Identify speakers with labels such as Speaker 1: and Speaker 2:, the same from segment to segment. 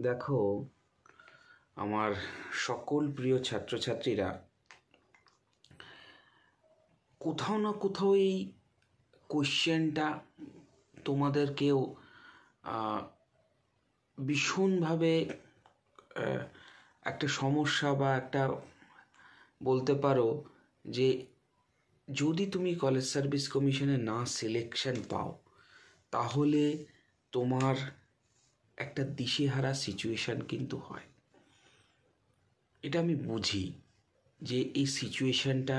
Speaker 1: দেখো, আমার সকল প্রিয় ছাত্রছাত্রীরা কোথাও না কোথাও এই কোশ্চেনটা তোমাদেরকেও ভীষণভাবে একটা সমস্যা বা একটা বলতে পারো যে যদি তুমি কলেজ সার্ভিস কমিশনে না সিলেকশন পাও তাহলে তোমার একটা দিশেহারা সিচুয়েশান কিন্তু হয়। এটা আমি বুঝি যে এই সিচুয়েশানটা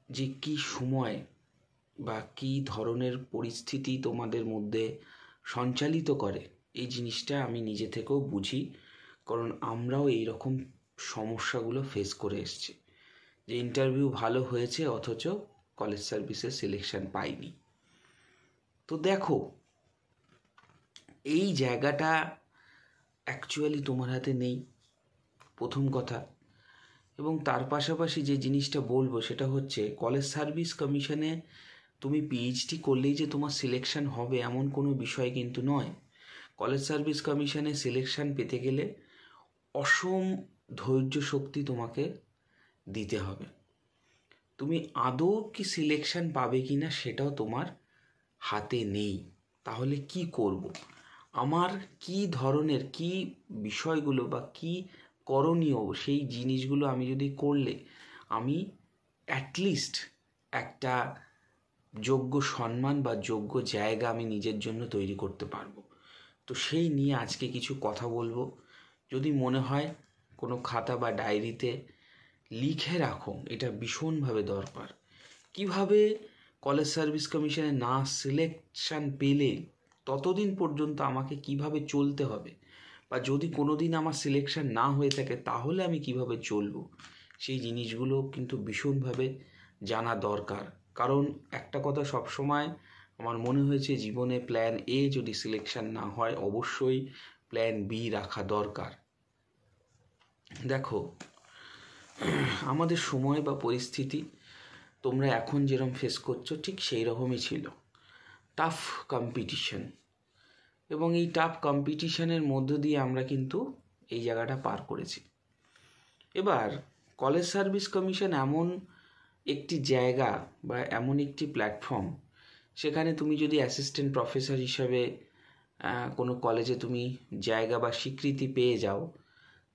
Speaker 1: যে কী সময় বা কী ধরনের পরিস্থিতি তোমাদের মধ্যে সঞ্চালিত করে, এই জিনিসটা আমি নিজে থেকেও বুঝি, কারণ আমরাও এই রকম সমস্যাগুলো ফেস করে এসেছি। যে ইন্টারভিউ ভালো হয়েছে অথচ কলেজ সার্ভিসে সিলেকশন পাইনি। তো দেখো, এই জায়গাটা অ্যাকচুয়ালি তোমার হাতে নেই, প্রথম কথা। এবং তার পাশাপাশি যে জিনিসটা বলবো সেটা হচ্ছে কলেজ সার্ভিস কমিশনে তুমি পিএইচডি করলেই যে তোমার সিলেকশন হবে এমন কোনো বিষয় কিন্তু নয়। কলেজ সার্ভিস কমিশনে সিলেকশন পেতে গেলে অসম ধৈর্য শক্তি তোমাকে দিতে হবে। তুমি আদৌ কি সিলেকশন পাবে কি না সেটাও তোমার হাতে নেই। তাহলে কি করব? আমার কি ধরনের কি বিষয়গুলো বা কি করণীয় সেই জিনিসগুলো আমি যদি করলে আমি অ্যাটলিস্ট একটা যোগ্য সম্মান বা যোগ্য জায়গা আমি নিজের জন্য তৈরি করতে পারবো। তো সেই নিয়ে আজকে কিছু কথা বলবো। যদি মনে হয় কোনো খাতা বা ডায়েরিতে লিখে রাখো, এটা ভীষণভাবে দরকার। কিভাবে কলেজ সার্ভিস কমিশনে না সিলেকশন পেলে ততদিন পর্যন্ত আমাকে কিভাবে চলতে হবে, বা যদি কোনো দিন আমার সিলেকশন না হয়ে থাকে তাহলে আমি কিভাবে চলবো, সেই জিনিসগুলো কিন্তু ভীষণভাবে জানা দরকার। কারণ একটা কথা সবসময় আমার মনে হয়েছে, জীবনে প্ল্যান এ যদি সিলেকশন না হয় অবশ্যই প্ল্যান বি রাখা দরকার। দেখো, আমাদের সময় বা পরিস্থিতি তোমরা এখন যেরকম ফেস করছো ঠিক সেই রকমই ছিল। টাফ কম্পিটিশন, এবং এই টাফ কম্পিটিশনের মধ্য দিয়ে আমরা কিন্তু এই জায়গাটা পার করেছি। এবার কলেজ সার্ভিস কমিশন এমন একটি জায়গা বা এমন একটি প্ল্যাটফর্ম, সেখানে তুমি যদি অ্যাসিস্ট্যান্ট প্রফেসর হিসাবে কোনো কলেজে তুমি জায়গা বা স্বীকৃতি পেয়ে যাও,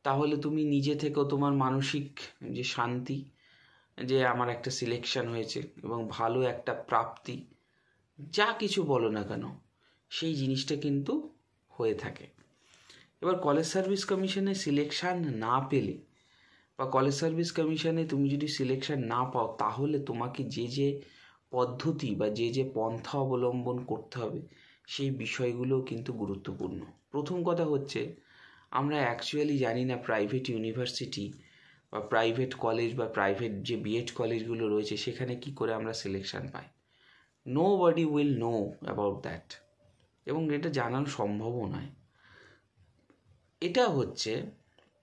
Speaker 1: তাহলে তুমি নিজে থেকেও তোমার মানসিক যে শান্তি, যে আমার একটা সিলেকশন হয়েছে এবং ভালো একটা প্রাপ্তি, যা কিছু বলো না কেন, সেই জিনিসটা কিন্তু হয়ে থাকে। এবার কলেজ সার্ভিস কমিশনে সিলেকশান না পেলে বা কলেজ সার্ভিস কমিশনে তুমি যদি সিলেকশন না পাও, তাহলে তোমাকে যে যে পদ্ধতি বা যে যে পন্থা অবলম্বন করতে হবে সেই বিষয়গুলোও কিন্তু গুরুত্বপূর্ণ। প্রথম কথা হচ্ছে, আমরা অ্যাকচুয়ালি জানি না প্রাইভেট ইউনিভার্সিটি বা প্রাইভেট কলেজ বা প্রাইভেট যে বিএড কলেজগুলো রয়েছে সেখানে কি করে আমরা selection pi. Nobody will know about that, এবং এটা জানানো সম্ভবও নয়। এটা হচ্ছে,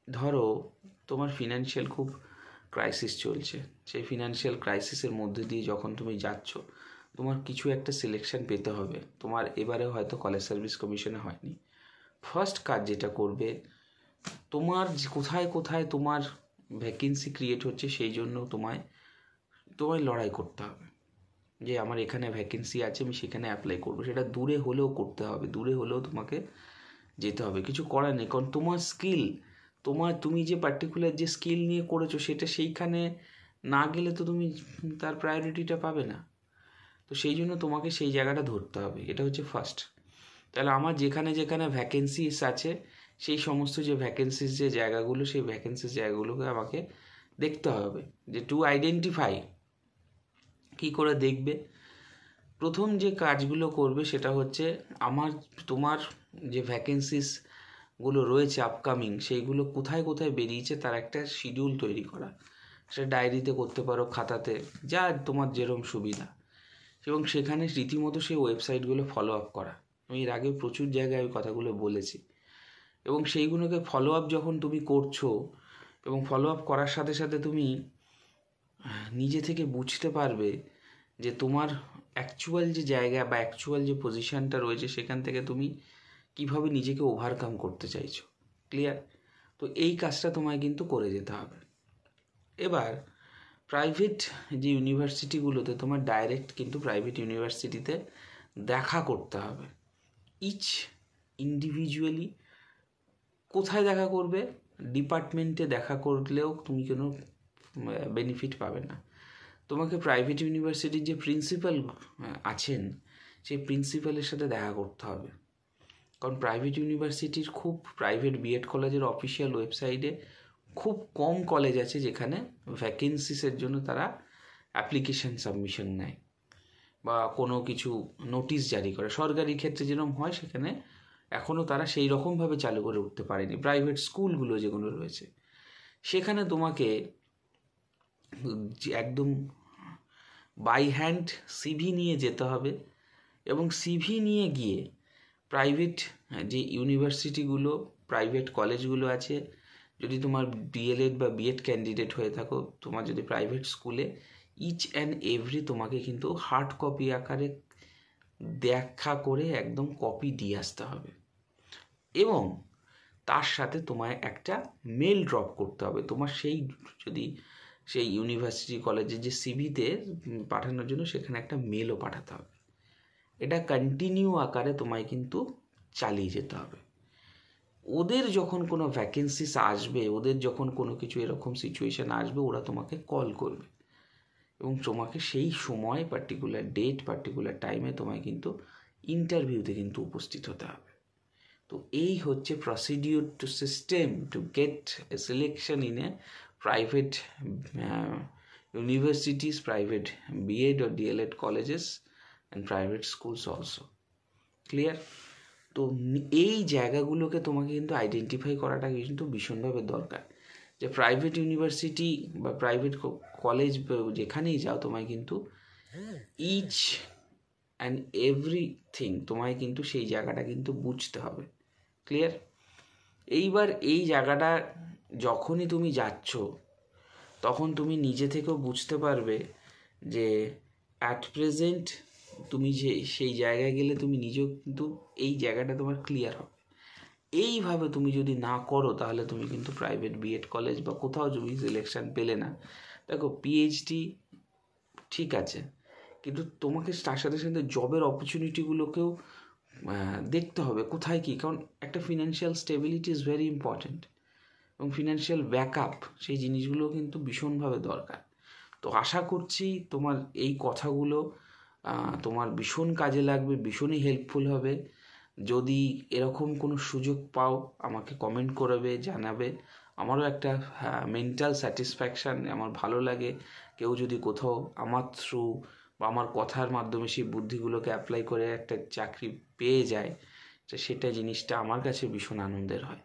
Speaker 1: ধরো তোমার ফিনান্সিয়াল খুব ক্রাইসিস চলছে, সেই ফিনান্সিয়াল ক্রাইসিসের মধ্যে দিয়ে যখন তুমি যাচ্ছ, তোমার কিছু একটা সিলেকশন পেতে হবে। তোমার এবারে হয়তো কলেজ সার্ভিস কমিশনে হয়নি। ফার্স্ট কাজ যেটা করবে, তোমার কোথায় কোথায় তোমার ভ্যাকেন্সি ক্রিয়েট হচ্ছে সেই জন্য তোমায় লড়াই করতে হবে। যে আমার এখানে ভ্যাকেন্সি আছে, আমি সেখানে অ্যাপ্লাই করবো। সেটা দূরে হলেও করতে হবে, দূরে হলেও তোমাকে যেতে হবে, কিছু করার নেই। কারণ তোমার স্কিল, তুমি যে পার্টিকুলার যে স্কিল নিয়ে করেছো সেটা সেইখানে না গেলে তো তুমি তার প্রায়োরিটিটা পাবে না। তো সেই জন্য তোমাকে সেই জায়গাটা ধরতে হবে। এটা হচ্ছে ফার্স্ট। তাহলে আমার যেখানে যেখানে ভ্যাকেন্সিস আছে সেই সমস্ত যে ভ্যাকেন্সিস যে জায়গাগুলো, সেই ভ্যাকেন্সিস জায়গাগুলোকে আমাকে দেখতে হবে। যে টু আইডেন্টিফাই, কী করে দেখবে? প্রথম যে কাজগুলো করবে সেটা হচ্ছে, তোমার যে ভ্যাকেন্সিসগুলো রয়েছে আপকামিং, সেইগুলো কোথায় কোথায় বেরিয়েছে তার একটা শিডিউল তৈরি করা। সেটা ডায়েরিতে করতে পারো, খাতাতে, যা তোমার যেরকম সুবিধা। এবং সেখানে রীতিমতো সেই ওয়েবসাইটগুলো ফলো আপ করা। আমি এর আগে প্রচুর জায়গায় ওই কথাগুলো বলেছি। এবং সেইগুলোকে ফলো আপ যখন তুমি করছো, এবং ফলো আপ করার সাথে সাথে তুমি নিজে থেকে বুঝতে পারবে যে তোমার অ্যাকচুয়াল যে জায়গা বা অ্যাকচুয়াল যে পজিশানটা রয়েছে সেখান থেকে তুমি কিভাবে নিজেকে ওভারকাম করতে চাইছো। ক্লিয়ার? তো এই কাজটা তোমায় কিন্তু করে যেতে হবে। এবার প্রাইভেট যে ইউনিভার্সিটিগুলোতে তোমার ডাইরেক্ট কিন্তু প্রাইভেট ইউনিভার্সিটিতে দেখা করতে হবে ইচ ইন্ডিভিজুয়ালি। কোথায় দেখা করবে? ডিপার্টমেন্টে দেখা করলেও তুমি কোনো বেনিফিট পাবে না। তোমাকে প্রাইভেট ইউনিভার্সিটির যে প্রিন্সিপাল আছেন সেই প্রিন্সিপালের সাথে দেখা করতে হবে। কারণ প্রাইভেট ইউনিভার্সিটির প্রাইভেট বিএড কলেজের অফিসিয়াল ওয়েবসাইটে খুব কম কলেজ আছে যেখানে ভ্যাকেন্সিসের জন্য তারা অ্যাপ্লিকেশন সাবমিশন নেয় বা কোনো কিছু নোটিশ জারি করে। সরকারি ক্ষেত্রে যেরকম হয় সেখানে এখনও তারা সেই রকমভাবে চালু করে উঠতে পারেনি। প্রাইভেট স্কুলগুলো যেগুলো রয়েছে সেখানে তোমাকে একদম বাই হ্যান্ড সিভি নিয়ে যেতে হবে এবং সিভি নিয়ে গিয়ে প্রাইভেট যে ইউনিভার্সিটিগুলো প্রাইভেট কলেজগুলো আছে, যদি তোমার ডিএলএড বা বিএড ক্যান্ডিডেট হয়ে থাকো, তোমার যদি প্রাইভেট স্কুলে ইচ অ্যান্ড এভরি তোমাকে কিন্তু হার্ড কপি আকারে দেখা করে একদম কপি দিয়ে আসতে হবে এবং তার সাথে তোমায় একটা মেল ড্রপ করতে হবে তোমার সেই ইউনিভার্সিটি কলেজের যে সিভিতে পাঠানোর জন্য সেখানে একটা মেলও পাঠাতে হবে। এটা কন্টিনিউ আকারে তোমায় কিন্তু চালিয়ে যেতে হবে। ওদের যখন কোনো ভ্যাকেন্সিস আসবে, ওদের যখন কোনো কিছু এরকম সিচুয়েশান আসবে, ওরা তোমাকে কল করবে এবং তোমাকে সেই সময় পার্টিকুলার ডেট পার্টিকুলার টাইমে তোমায় কিন্তু ইন্টারভিউতে কিন্তু উপস্থিত হতে হবে। তো এই হচ্ছে procedure two system to get A selection in a private universities, private BEd or DLEd colleges and private schools also. Clear? তো এই জায়গাগুলোকে তোমাকে কিন্তু আইডেন্টিফাই করাটা কিন্তু ভীষণভাবে দরকার যে প্রাইভেট ইউনিভার্সিটি বা প্রাইভেট কলেজ যেখানেই যাও তোমায় কিন্তু ইচ অ্যান্ড এভরিথিং তোমায় কিন্তু সেই জায়গাটা কিন্তু বুঝতে হবে। ক্লিয়ার? এইবার এই জায়গাটা যখনই তুমি যাচ্ছ তখন তুমি নিজে থেকেও বুঝতে পারবে যে অ্যাট প্রেজেন্ট তুমি যে সেই জায়গায় গেলে তুমি নিজেও কিন্তু এই জায়গাটা তোমার ক্লিয়ার হবে। এইভাবে তুমি যদি না করো তাহলে তুমি কিন্তু প্রাইভেট বিএড কলেজ বা কোথাও তুমি সিলেকশান পেলে না। দেখো পিএইচডি ঠিক আছে, কিন্তু তোমাকে তার সাথে সাথে জবের অপরচুনিটিগুলোকেও দেখতে হবে কোথায় কী, কারণ একটা financial stability is very important এবং ফিনান্সিয়াল ব্যাকআপ সেই জিনিসগুলো কিন্তু ভীষণভাবে দরকার। তো আশা করছি তোমার এই কথাগুলো তোমার ভীষণ কাজে লাগবে, ভীষণই হেল্পফুল হবে। যদি এরকম কোনো সুযোগ পাও আমাকে কমেন্ট করবে, জানাবে। আমারও একটা মেন্টাল স্যাটিসফ্যাকশান, আমার ভালো লাগে কেউ যদি কোথাও আমার থ্রু বা আমার কথার মাধ্যমে সেই বুদ্ধিগুলোকে অ্যাপ্লাই করে একটা চাকরি পেয়ে যায়, তো সেটা জিনিসটা আমার কাছে ভীষণ আনন্দের হয়।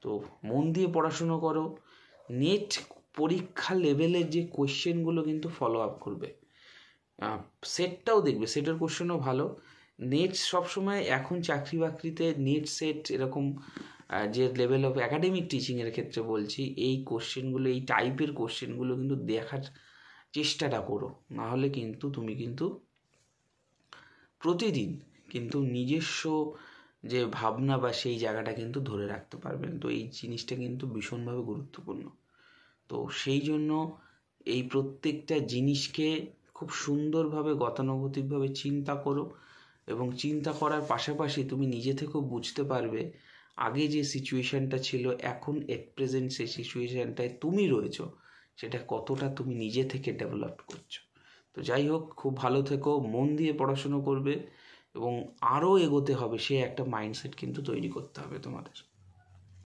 Speaker 1: তো মন দিয়ে পড়াশুনো করো। নেট পরীক্ষা লেভেলের যে কোয়েশ্চেনগুলো কিন্তু ফলো আপ করবে, সেটটাও দেখবে, সেটের কোয়েশ্চেনও ভালো। নেট সবসময় এখন চাকরি বাকরিতে নেট সেট এরকম যে লেভেল অফ অ্যাকাডেমিক টিচিংয়ের ক্ষেত্রে বলছি, এই কোয়েশ্চেনগুলো এই টাইপের কোয়েশ্চেনগুলো কিন্তু দেখার চেষ্টাটা করো, নাহলে কিন্তু তুমি কিন্তু প্রতিদিন কিন্তু নিজস্ব যে ভাবনা বা সেই জায়গাটা কিন্তু ধরে রাখতে পারবেন। তো এই জিনিসটা কিন্তু ভীষণভাবে গুরুত্বপূর্ণ। তো সেই জন্য এই প্রত্যেকটা জিনিসকে খুব সুন্দরভাবে গতানুগতিকভাবে চিন্তা করো এবং চিন্তা করার পাশাপাশি তুমি নিজে থেকেও বুঝতে পারবে আগে যে সিচুয়েশানটা ছিল এখন এট প্রেজেন্ট সেই সিচুয়েশানটায় তুমি রয়েছো সেটা কতটা তুমি নিজে থেকে ডেভেলপ করছো। তো যাই হোক, খুব ভালো থেকো, মন দিয়ে পড়াশুনো করবে এবং আরও এগোতে হবে, সে একটা মাইন্ডসেট কিন্তু তৈরি করতে হবে তোমাদের।